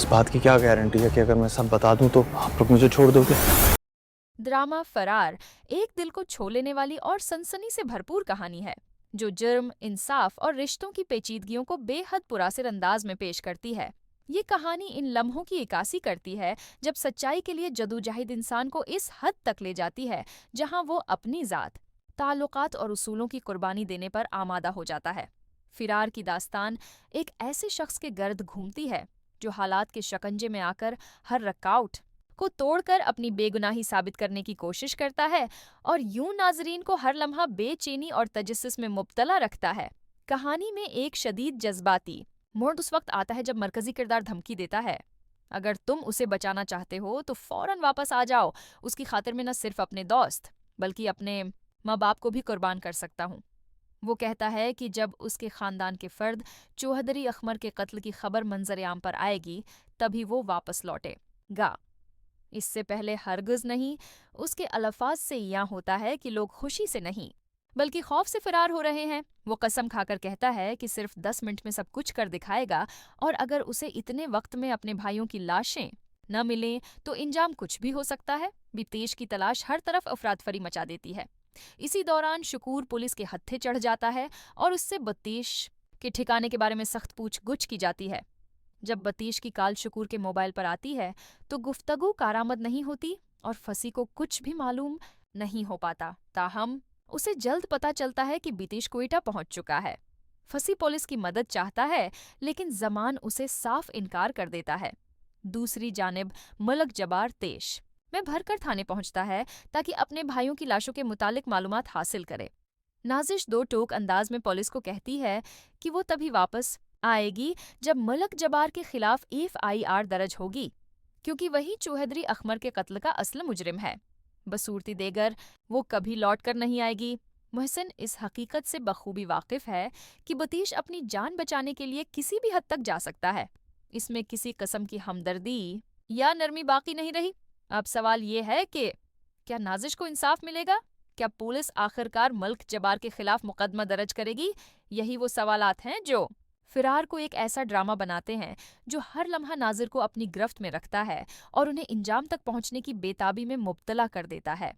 इस बात की क्या गारंटी है कि अगर मैं सब बता दूं तो आप लोग मुझे छोड़ दोगे? ड्रामा फरार एक दिल को छू लेने वाली और सनसनी से भरपूर कहानी है जो जुर्म, इंसाफ और रिश्तों की पेचीदगियों को बेहद पुरासिर अंदाज में पेश करती है। ये कहानी इन लम्हों की इकासी करती है जब सच्चाई के लिए जदोजहद इंसान को इस हद तक ले जाती है जहां वो अपनी जात, ताल्लुकात और उसूलों की कुर्बानी देने पर आमादा हो जाता है। फिरार की दास्तान एक ऐसे शख्स के गर्द घूमती है जो हालात के शकंजे में आकर हर रकाउट को तोड़कर अपनी बेगुनाही साबित करने की कोशिश करता है और यूं नाजरीन को हर लम्हा बेचैनी और तजस्सुस में मुब्तला रखता है। कहानी में एक शदीद जज्बाती मोड़ उस वक्त आता है जब मरकजी किरदार धमकी देता है, अगर तुम उसे बचाना चाहते हो तो फौरन वापस आ जाओ, उसकी खातिर में न सिर्फ अपने दोस्त बल्कि अपने माँ बाप को भी कुर्बान कर सकता हूँ। वो कहता है कि जब उसके खानदान के फर्द चौधरी अखमर के कत्ल की खबर मंजर आम पर आएगी तभी वो वापस लौटेगा। इससे पहले हरगिज नहीं। उसके अल्फाज से यहाँ होता है कि लोग खुशी से नहीं बल्कि खौफ से फरार हो रहे हैं। वो कसम खाकर कहता है कि सिर्फ 10 मिनट में सब कुछ कर दिखाएगा और अगर उसे इतने वक्त में अपने भाइयों की लाशें न मिलें तो इंजाम कुछ भी हो सकता है। बितेश की तलाश हर तरफ अफरातफरी मचा देती है। इसी दौरान शकूर पुलिस के हत्थे चढ़ जाता है और उससे बतीश के ठिकाने के बारे में सख्त पूछगुछ की जाती है। जब बतीश की काल शकूर के मोबाइल पर आती है तो गुफ्तगू कारामद नहीं होती और फंसी को कुछ भी मालूम नहीं हो पाता। ताहम उसे जल्द पता चलता है कि बितेश क्वेटा पहुंच चुका है। फंसी पुलिस की मदद चाहता है लेकिन जमान उसे साफ इनकार कर देता है। दूसरी जानिब मलक जबार तेश में भरकर थाने पहुंचता है ताकि अपने भाइयों की लाशों के मुतालिक मालूमात हासिल करे। नाजिश दो टोक अंदाज में पुलिस को कहती है कि वो तभी वापस आएगी जब मलक जबार के खिलाफ FIR दर्ज होगी, क्योंकि वही चौधरी अखमर के कत्ल का असल मुजरिम है। बसूरती देगर वो कभी लौट कर नहीं आएगी। मोहसिन इस हकीकत से बखूबी वाकिफ है कि बतीश अपनी जान बचाने के लिए किसी भी हद तक जा सकता है। इसमें किसी किस्म की हमदर्दी या नरमी बाकी नहीं रही। अब सवाल ये है कि क्या नाजिश को इंसाफ मिलेगा? क्या पुलिस आखिरकार मलक जबार के खिलाफ मुकदमा दर्ज करेगी? यही वो सवालात हैं जो फिरार को एक ऐसा ड्रामा बनाते हैं जो हर लम्हा नाजिर को अपनी गिरफ्त में रखता है और उन्हें इंजाम तक पहुंचने की बेताबी में मुब्तला कर देता है।